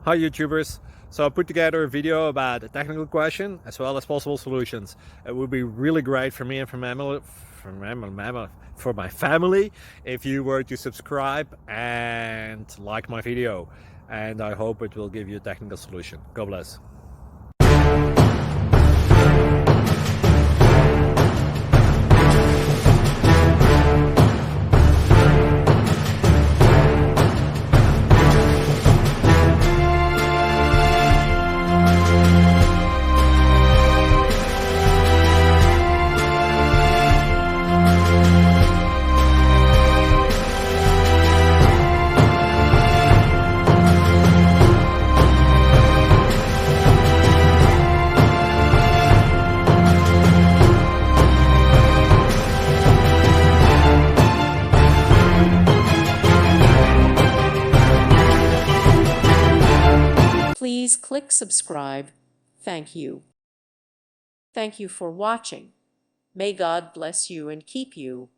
Hi YouTubers! So I put together a video about a technical question as well as possible solutions. It would be really great for me and for my family if you were to subscribe and like my video, and I hope it will give you a technical solution. God bless. Please click subscribe. Thank you. Thank you for watching. May God bless you and keep you.